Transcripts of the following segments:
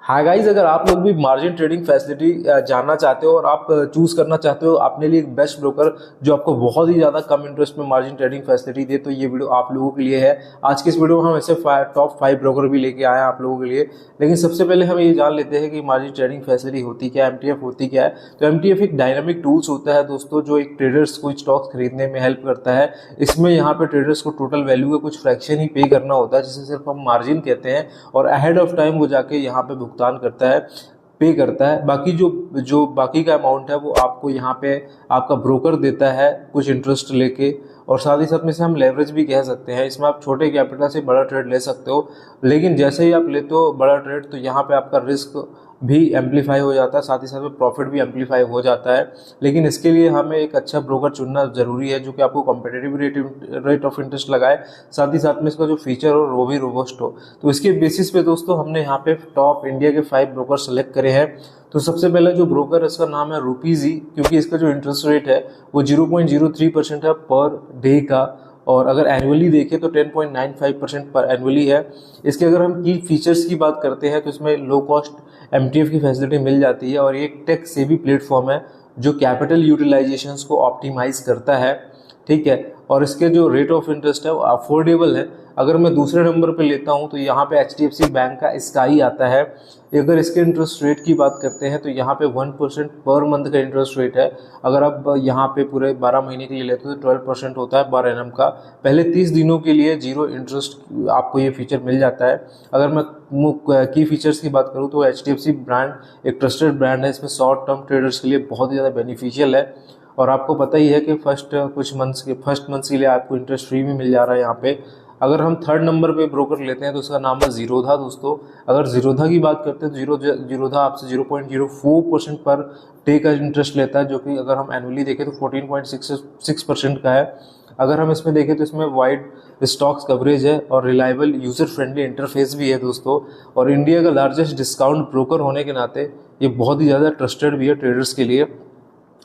हाँ गाइज, अगर आप लोग भी मार्जिन ट्रेडिंग फैसिलिटी जानना चाहते हो और आप चूज करना चाहते हो अपने लिए एक बेस्ट ब्रोकर जो आपको बहुत ही ज्यादा कम इंटरेस्ट में मार्जिन ट्रेडिंग फैसिलिटी दे, तो ये वीडियो आप लोगों के लिए है। आज के इस वीडियो में हम ऐसे टॉप 5 ब्रोकर भी लेके आए हैं आप लोगों के लिए। लेकिन सबसे पहले हम ये जान लेते हैं कि मार्जिन ट्रेडिंग फैसिलिटी होती क्या है, एमटीएफ होती क्या है। तो एमटीएफ एक डायनामिक टूल्स होता है दोस्तों, जो एक ट्रेडर्स को स्टॉक्स खरीदने में हेल्प करता है। इसमें यहाँ पे ट्रेडर्स को टोटल वैल्यू का कुछ फ्रैक्शन ही पे करना होता है, जिसे सिर्फ हम मार्जिन कहते हैं, और अहेड ऑफ टाइम वो जाके यहाँ पे भुगतान करता है, पे करता है। बाकी जो जो बाकी का अमाउंट है वो आपको यहाँ पे आपका ब्रोकर देता है कुछ इंटरेस्ट लेके। और साथ ही साथ में से हम लेवरेज भी कह सकते हैं। इसमें आप छोटे कैपिटल से बड़ा ट्रेड ले सकते हो, लेकिन जैसे ही आप लेते हो बड़ा ट्रेड तो यहाँ पे आपका रिस्क भी एम्पलीफाई हो जाता है, साथ ही साथ में प्रॉफिट भी एम्पलीफाई हो जाता है। लेकिन इसके लिए हमें एक अच्छा ब्रोकर चुनना जरूरी है जो कि आपको कॉम्पिटिटिव रेट ऑफ इंटरेस्ट लगाए, साथ ही साथ में इसका जो फीचर हो वो भी रोबस्ट हो। तो इसके बेसिस पे दोस्तों हमने यहाँ पे टॉप इंडिया के 5 ब्रोकर सेलेक्ट करे हैं। तो सबसे पहला जो ब्रोकर है इसका नाम है रुपीजी, क्योंकि इसका जो इंटरेस्ट रेट है वो 0.03% है पर डे का, और अगर एनुअली देखें तो 10.95% पर एनुअली है। इसके अगर हम की फीचर्स की बात करते हैं तो इसमें लो कॉस्ट एमटीएफ की फैसिलिटी मिल जाती है, और ये एक टेक सेवी प्लेटफॉर्म है जो कैपिटल यूटिलाइजेशंस को ऑप्टिमाइज करता है, ठीक है। और इसके जो रेट ऑफ इंटरेस्ट है वो अफोर्डेबल है। अगर मैं दूसरे नंबर पे लेता हूं तो यहाँ पे एचडीएफसी बैंक का स्काई आता है। अगर इसके इंटरेस्ट रेट की बात करते हैं तो यहाँ पे 1% पर मंथ का इंटरेस्ट रेट है। अगर आप यहाँ पे पूरे 12 महीने के लिए लेते हो तो 12% होता है पर एनम का। पहले 30 दिनों के लिए जीरो इंटरेस्ट आपको ये फीचर मिल जाता है। अगर मैं की फीचर्स की बात करूँ तो एचडीएफसी ब्रांड एक ट्रस्टेड ब्रांड है। इसमें शॉर्ट टर्म ट्रेडर्स के लिए बहुत ही ज़्यादा बेनिफिशियल है, और आपको पता ही है कि फर्स्ट मंथ्स के लिए आपको इंटरेस्ट फ्री भी मिल जा रहा है यहाँ पे। अगर हम थर्ड नंबर पे ब्रोकर लेते हैं तो उसका नाम है जीरोधा दोस्तों। अगर जीरोधा की बात करते हैं तो जीरोधा आपसे 0.04% पर डे का इंटरेस्ट लेता है, जो कि अगर हम एनुअली देखें तो 14.66% का है। अगर हम इसमें देखें तो इसमें वाइड स्टॉक्स कवरेज है और रिलायबल यूजर फ्रेंडली इंटरफेस भी है दोस्तों। और इंडिया का लार्जेस्ट डिस्काउंट ब्रोकर होने के नाते ये बहुत ही ज़्यादा ट्रस्टेड भी है ट्रेडर्स के लिए।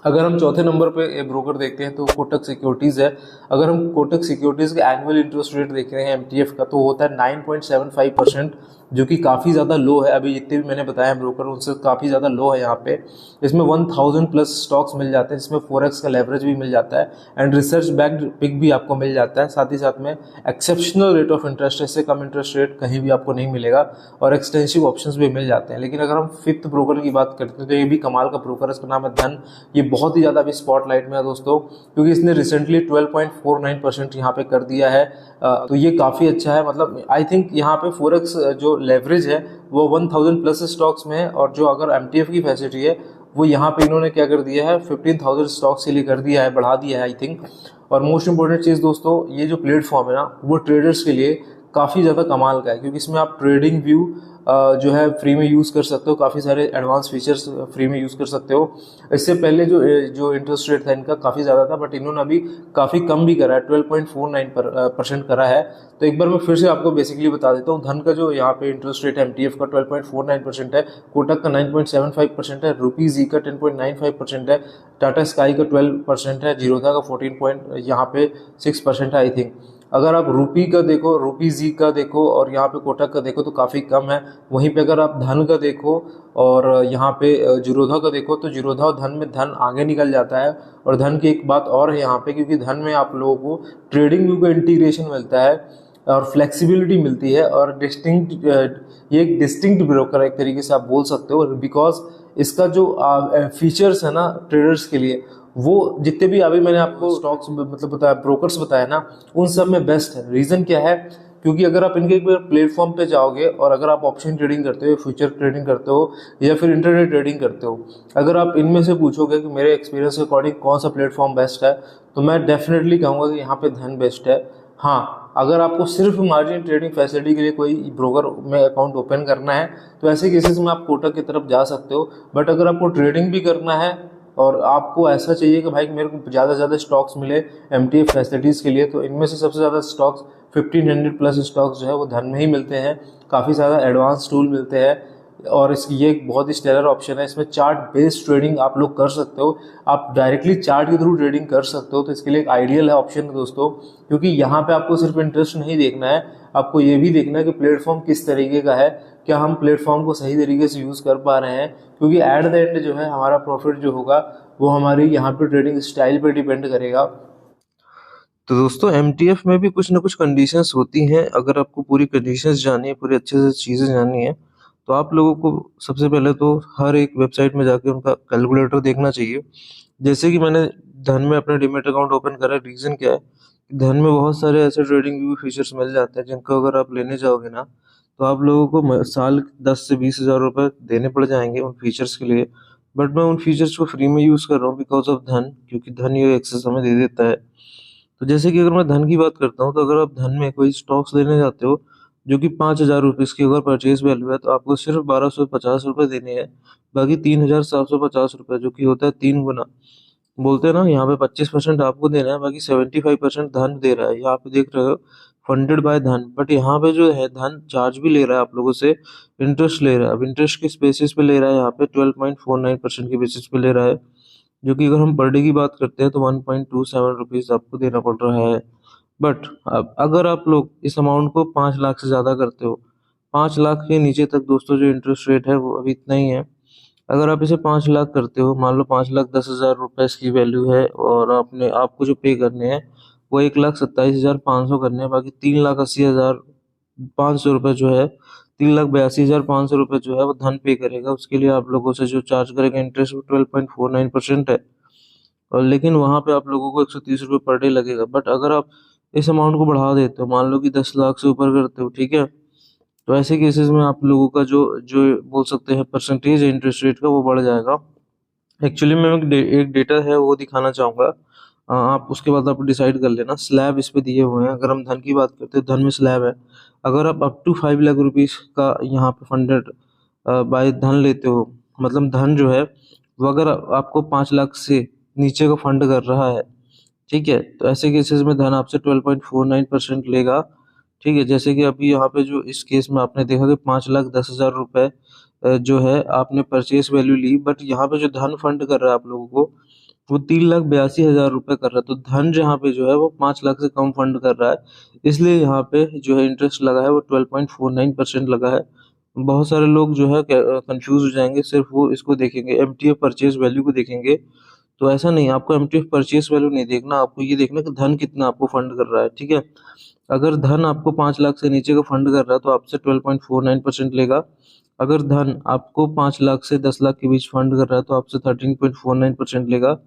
अगर हम चौथे नंबर पे ब्रोकर देखते हैं तो कोटक सिक्योरिटीज़ है। अगर हम कोटक सिक्योरिटीज़ का एनुअल इंटरेस्ट रेट देख रहे हैं एमटीएफ का तो होता है 9.75%, जो कि काफ़ी ज़्यादा लो है। अभी जितने भी मैंने बताया ब्रोकर उनसे काफ़ी ज़्यादा लो है यहाँ पे। इसमें 1000 प्लस स्टॉक्स मिल जाते हैं, जिसमें 4x का लेवरेज भी मिल जाता है, एंड रिसर्च बैक्ड पिक भी आपको मिल जाता है। साथ ही साथ में एक्सेप्शनल रेट ऑफ इंटरेस्ट, इससे कम इंटरेस्ट रेट कहीं भी आपको नहीं मिलेगा, और एक्सटेंसिव ऑप्शंस भी मिल जाते हैं। लेकिन अगर हम फिफ्थ ब्रोकर की बात करते हैं तो ये भी कमाल का ब्रोकर है, इसका नाम है धन। ये बहुत ही ज़्यादा अभी स्पॉटलाइट में है दोस्तों, क्योंकि इसने रिसेंटली 12.49% यहाँ पे कर दिया है। तो ये काफ़ी अच्छा है। मतलब आई थिंक यहाँ पे 4x जो लेवरेज है वो 1000 प्लस स्टॉक्स में है, और जो अगर एमटीएफ की फैसिलिटी है वो यहाँ पे इन्होंने क्या कर दिया है 15,000 स्टॉक्स के लिए कर दिया है, बढ़ा दिया है आई थिंक। और मोस्ट इंपॉर्टेंट चीज़ दोस्तों, ये जो प्लेटफॉर्म है ना वो ट्रेडर्स के लिए काफ़ी ज़्यादा कमाल का है, क्योंकि इसमें आप ट्रेडिंग व्यू जो है फ्री में यूज़ कर सकते हो, काफ़ी सारे एडवांस फीचर्स फ्री में यूज़ कर सकते हो। इससे पहले जो इंटरेस्ट रेट था इनका काफ़ी ज़्यादा था, बट इन्होंने अभी काफ़ी कम भी करा है, 12.49% करा है। तो एक बार मैं फिर से आपको बेसिकली बता देता हूँ, धन का जो यहाँ पे इंटरेस्ट रेट है एमटीएफ का 12.49% है, कोटक का 9.75% है, रुपीजी का 10.95% है, टाटा स्काई का 12% है, जीरोधा का 14.6% है आई थिंक। अगर आप रूपी का देखो, रूपी जी का देखो, और यहाँ पे कोटक का देखो तो काफ़ी कम है। वहीं पे अगर आप धन का देखो और यहाँ पे जीरोधा का देखो तो जीरोधा और धन में धन आगे निकल जाता है। और धन की एक बात और है यहाँ पे, क्योंकि धन में आप लोगों को ट्रेडिंग व्यू का इंटीग्रेशन मिलता है और फ्लेक्सिबिलिटी मिलती है, और ये एक डिस्टिंक्ट ब्रोकर है एक तरीके से आप बोल सकते हो, बिकॉज इसका जो फीचर्स है ना ट्रेडर्स के लिए, वो जितने भी अभी मैंने आपको स्टॉक्स मतलब बताया, ब्रोकर्स बताया ना, उन सब में बेस्ट है। रीज़न क्या है? क्योंकि अगर आप इनके एक प्लेटफॉर्म पे जाओगे और अगर आप ऑप्शन ट्रेडिंग करते हो, फ्यूचर ट्रेडिंग करते हो, या फिर इंटरडे ट्रेडिंग करते हो, अगर आप इनमें से पूछोगे कि मेरे एक्सपीरियंस के अकॉर्डिंग कौन सा प्लेटफॉर्म बेस्ट है, तो मैं डेफिनेटली कहूँगा कि यहाँ पे धन बेस्ट है। हाँ, अगर आपको सिर्फ मार्जिन ट्रेडिंग फैसिलिटी के लिए कोई ब्रोकर में अकाउंट ओपन करना है तो ऐसे केसेस में आप कोटक की तरफ जा सकते हो। बट अगर आपको ट्रेडिंग भी करना है और आपको ऐसा चाहिए कि भाई मेरे को ज़्यादा से ज़्यादा स्टॉक्स मिले एमटीएफ फैसिलिटीज़ के लिए, तो इनमें से सबसे ज़्यादा स्टॉक्स 1500 प्लस स्टॉक्स जो है वो धन में ही मिलते हैं। काफ़ी ज़्यादा एडवांस टूल मिलते हैं, और ये एक बहुत ही स्टेलर ऑप्शन है। इसमें चार्ट बेस्ड ट्रेडिंग आप लोग कर सकते हो, आप डायरेक्टली चार्ट के थ्रू ट्रेडिंग कर सकते हो। तो इसके लिए एक आइडियल है ऑप्शन दोस्तों, क्योंकि यहाँ पे आपको सिर्फ इंटरेस्ट नहीं देखना है, आपको ये भी देखना है कि प्लेटफॉर्म किस तरीके का है, क्या हम प्लेटफॉर्म को सही तरीके से यूज़ कर पा रहे हैं। क्योंकि एट द एंड जो है हमारा प्रॉफिट जो होगा वो हमारी यहाँ पे ट्रेडिंग स्टाइल पे डिपेंड करेगा। तो दोस्तों एमटीएफ में भी कुछ ना कुछ कंडीशंस होती हैं। अगर आपको पूरी कंडीशंस जाननी है, पूरी अच्छे से चीज़ें जाननी है, तो आप लोगों को सबसे पहले तो हर एक वेबसाइट में जाके उनका कैलकुलेटर देखना चाहिए। जैसे कि मैंने धन में अपना डीमैट अकाउंट ओपन करा, रीज़न क्या है कि धन में बहुत सारे ऐसे ट्रेडिंग व्यू फीचर्स मिल जाते हैं जिनको अगर आप लेने जाओगे ना, तो आप लोगों को साल 10 से 20 हज़ार रुपये देने पड़ जाएंगे उन फीचर्स के लिए। बट मैं उन फीचर्स को फ्री में यूज़ कर रहा हूँ बिकॉज ऑफ धन, क्योंकि धन ये एक्सेस हमें दे देता है। तो जैसे कि अगर मैं धन की बात करता हूँ, तो अगर आप धन में कोई स्टॉक्स लेने जाते हो जो कि 5,000 रुपीज़ की अगर परचेज वैल्यू है, तो आपको सिर्फ 1,250 रुपये देने हैं। बाकी 3,750 रुपये, जो कि होता है 3 गुना। बोलते हैं ना, यहाँ पे 25% आपको देना है, बाकी 75% धन दे रहा है। यहाँ पे देख रहे हो, फंडेड बाय धन। बट यहाँ पे जो है धन चार्ज भी ले रहा है आप लोगों से, इंटरेस्ट ले रहा है। अब इंटरेस्ट किस बेसिस पे ले रहा है, यहाँ पे 12.49% के बेसिस पे ले रहा है, जो कि अगर हम पर डे की बात करते हैं तो 1.27 रुपीज़ आपको देना पड़ रहा है। बट अब अगर आप लोग इस अमाउंट को 5 लाख से ज़्यादा करते हो, 5 लाख के नीचे तक दोस्तों जो इंटरेस्ट रेट है वो अभी इतना ही है। अगर आप इसे 5 लाख करते हो, मान लो 5,10,000 रुपये इसकी वैल्यू है, और आपको जो पे करने हैं वो 1,27,500 करने हैं। बाकी 3,80,500 रुपये जो है, 3,82,500 रुपये जो है वो धन पे करेगा। उसके लिए आप लोगों से जो चार्ज करेगा इंटरेस्ट वो 12.49% है। और लेकिन वहाँ पे आप लोगों को 130 रुपये पर डे लगेगा। बट अगर आप इस अमाउंट को बढ़ा देते हो, मान लो कि 10 लाख से ऊपर करते हो, ठीक है, तो ऐसे केसेस में आप लोगों का जो जो बोल सकते हैं परसेंटेज है इंटरेस्ट रेट का, वो बढ़ जाएगा। एक्चुअली मैं एक डेटा है वो दिखाना चाहूँगा। आप उसके बाद आप डिसाइड कर लेना। स्लैब इस पे दिए हुए हैं। अगर हम धन की बात करते हैं, धन में स्लैब है। अगर आप अप टू 5 लाख रुपीज़ का यहाँ पे फंडेड बाय धन लेते हो, मतलब धन जो है वो अगर आपको 5 लाख से नीचे का फंड कर रहा है, ठीक है, तो ऐसे केसेस में धन आपसे 12.49% लेगा। ठीक है, जैसे कि अभी यहाँ पे जो इस केस में आपने देखा कि 5,10,000 रुपये जो है आपने परचेस वैल्यू ली, बट यहाँ पे जो धन फंड कर रहा है आप लोगों को वो 3,82,000 रुपये कर रहा है। तो धन जहाँ पे जो है वो 5 लाख से कम फंड कर रहा है, इसलिए यहाँ पे जो है इंटरेस्ट लगा है वो 12.49% लगा है। बहुत सारे लोग जो है कंफ्यूज हो जाएंगे, सिर्फ वो इसको देखेंगे, एमटीएफ परचेज वैल्यू को देखेंगे। तो ऐसा नहीं, आपको एमटीएफ परचेस वैल्यू नहीं देखना, आपको ये देखना कि धन कितना आपको फंड कर रहा है। ठीक है, अगर धन आपको 5 लाख से नीचे का फंड कर रहा है तो आपसे 12.49% लेगा। अगर धन आपको 5 लाख से 10 लाख के बीच फंड कर रहा है तो आपसे 13.49% लेगा।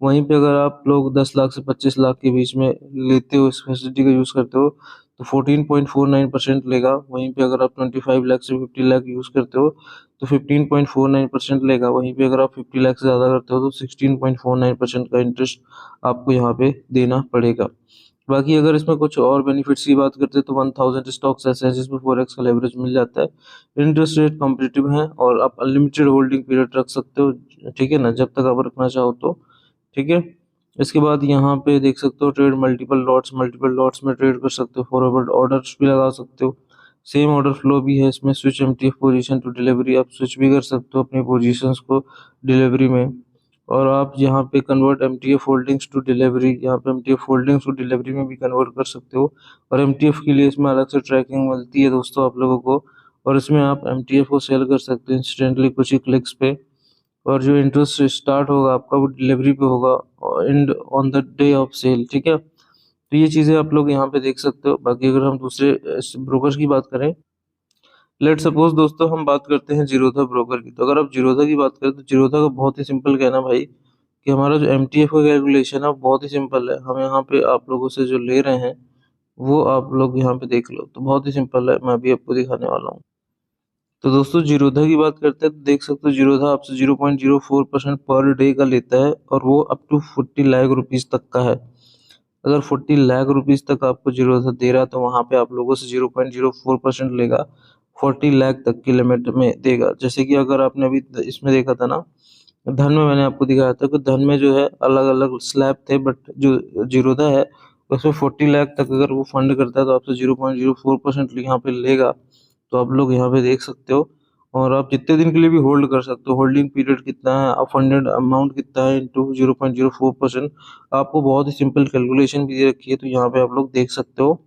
वहीं पे अगर आप लोग 10 लाख से 25 लाख के बीच में लेते हो, इस फैसिलिटी का यूज़ करते हो, तो 14.49% लेगा। वहीं पे अगर आप 25 लाख से 50 लाख यूज़ करते हो तो 15.49% लेगा। वहीं पे अगर आप 50 लाख से ज़्यादा करते हो तो 16.49% का इंटरेस्ट आपको यहाँ पे देना पड़ेगा। बाकी अगर इसमें कुछ और बेनिफिट्स की बात करते हैं तो 1000 स्टॉक्स ऐसे हैं जिसमें फॉरेक्स का लेवरेज मिल जाता है। इंटरेस्ट रेट कॉम्पिटिटिव है और आप अनलिमिटेड होल्डिंग पीरियड रख सकते हो, ठीक है ना, जब तक आप रखना चाहो तो। ठीक है, इसके बाद यहाँ पे देख सकते हो ट्रेड मल्टीपल लॉट्स में ट्रेड कर सकते हो, फॉरवर्ड ऑर्डर्स भी लगा सकते हो। सेम ऑर्डर फ्लो भी है इसमें। Switch MTF position to delivery, आप स्विच भी कर सकते हो अपनी पोजीशंस को डिलीवरी में। और आप यहाँ पे convert MTF holdings to delivery, यहाँ पे एमटीएफ होल्डिंग्स टू डिलीवरी में भी कन्वर्ट कर सकते हो। और एमटीएफ के लिए इसमें अलग से ट्रैकिंग मिलती है दोस्तों आप लोगों को, और इसमें आप एमटीएफ को सेल कर सकते हो इंस्टेंटली कुछ ही क्लिक्स पे। और जो इंटरेस्ट स्टार्ट होगा आपका वो डिलीवरी पे होगा, and on the day of sale. ठीक है, तो ये चीज़ें आप लोग यहाँ पे देख सकते हो। बाकी अगर हम दूसरे ब्रोकर्स की बात करें, लेट सपोज दोस्तों हम बात करते हैं जीरोधा ब्रोकर की। तो अगर आप जीरोधा की बात करें तो जीरोधा का बहुत ही सिंपल कहना भाई कि हमारा जो एमटीएफ का कैलकुलेशन है वो बहुत ही सिंपल है। हम यहाँ पे आप लोगों से जो ले रहे हैं वो आप लोग यहाँ पे देख लो, तो बहुत ही सिंपल है, मैं अभी आपको दिखाने वाला हूँ। तो दोस्तों जीरोधा की बात करते हैं तो देख सकते हो जीरोधा आपसे 0.04% पर डे का लेता है, और वो अप टू 40 लाख रुपीज़ तक का है। अगर 40 लाख रुपीज़ तक आपको जीरोधा दे रहा है तो वहाँ पे आप लोगों से 0.04% लेगा, 40 लाख तक की लिमिट में देगा। जैसे कि अगर आपने अभी इसमें देखा था ना, धन में मैंने आपको दिखाया था कि धन में जो है अलग अलग स्लैब थे, बट जो जीरोधा है उसमें 40 लाख तक अगर वो फंड करता है तो आपसे 0.04% यहाँ पे लेगा। तो आप लोग यहाँ पे देख सकते हो। और आप जितने दिन के लिए भी होल्ड कर सकते हो। होल्डिंग पीरियड कितना है, आप फंडेड अमाउंट कितना है इंटू 0.04%। आपको बहुत ही सिंपल कैलकुलेशन भी दे रखी है, तो यहाँ पे आप लोग देख सकते हो।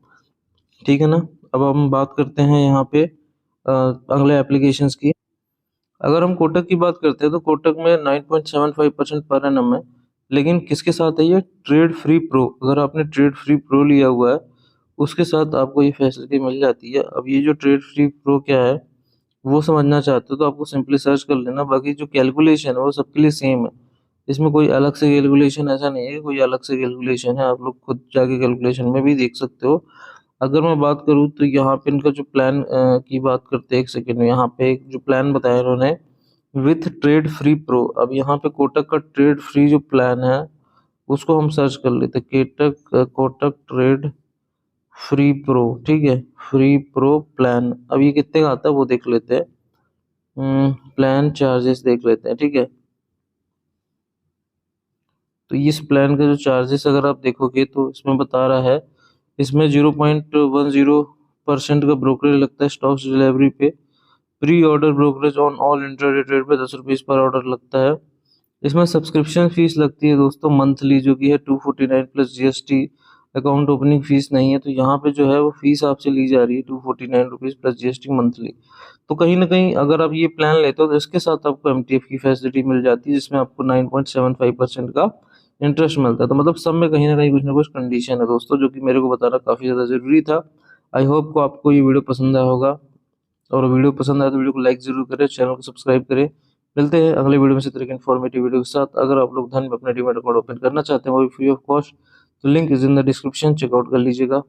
ठीक है ना। अब हम बात करते हैं यहाँ पे अगले एप्लीकेशंस की। अगर हम कोटक की बात करते हैं तो कोटक में 9.75% पर एनम है। लेकिन किसके साथ है ये? Trade free pro. अगर आपने ट्रेड फ्री प्रो लिया हुआ है उसके साथ आपको ये फैसिलिटी मिल जाती है। अब ये जो ट्रेड फ्री प्रो क्या है वो समझना चाहते हो तो आपको सिंपली सर्च कर लेना। बाकी जो कैलकुलेशन है वो सबके लिए सेम है। इसमें कोई अलग से कैलकुलेशन ऐसा नहीं है कि कोई अलग से कैलकुलेशन है। आप लोग खुद जाके कैलकुलेशन में भी देख सकते हो। अगर मैं बात करूँ तो यहाँ पे इनका जो प्लान की बात करते हैं, एक सेकेंड में यहाँ पे एक जो प्लान बताया इन्होंने विथ ट्रेड फ्री प्रो। अब यहाँ पे कोटक का ट्रेड फ्री जो प्लान है उसको हम सर्च कर लेते हैं। कोटक ट्रेड फ्री प्रो, ठीक है, फ्री प्रो प्लान। अब ये कितने का आता है वो देख लेते हैं। प्लान चार्जेस देख लेते हैं, ठीक है। तो इस प्लान का जो चार्जेस अगर आप देखोगे तो इसमें बता रहा है, इसमें 0.10% का ब्रोकरेज लगता है स्टॉक्स डिलीवरी पे। Pre order brokerage on all intraday trade पे 10 रुपीज पर ऑर्डर लगता है। इसमें सब्सक्रिप्शन फीस लगती है दोस्तों मंथली, जो कि है 249 plus GST. Account opening fees नहीं है, तो यहाँ पे जो है वो फीस आपसे ली जा रही है 249 रुपीज प्लस जीएसटी मंथली। तो कहीं ना कहीं अगर आप ये प्लान लेते हो तो इसके साथ आपको एमटीएफ की फैसिलिटी मिल जाती है, जिसमें आपको 9.75% का इंटरेस्ट मिलता है। तो मतलब सब में कहीं ना कुछ कंडीशन है दोस्तों, जो कि मेरे को बताना काफी ज्यादा जरूरी था। आई होप को आपको ये वीडियो पसंद आया होगा, और वीडियो पसंद आया तो वीडियो को लाइक जरूर करें, चैनल को सब्सक्राइब करें। मिलते हैं अगले वीडियो में इसी तरह की इन्फॉर्मेटिव वीडियो के साथ। अगर आप लोग धन में अपना डीमैट अकाउंट ओपन करना चाहते हैं वो भी फ्री ऑफ कॉस्ट, तो link is in the description, check out कर लीजिएगा।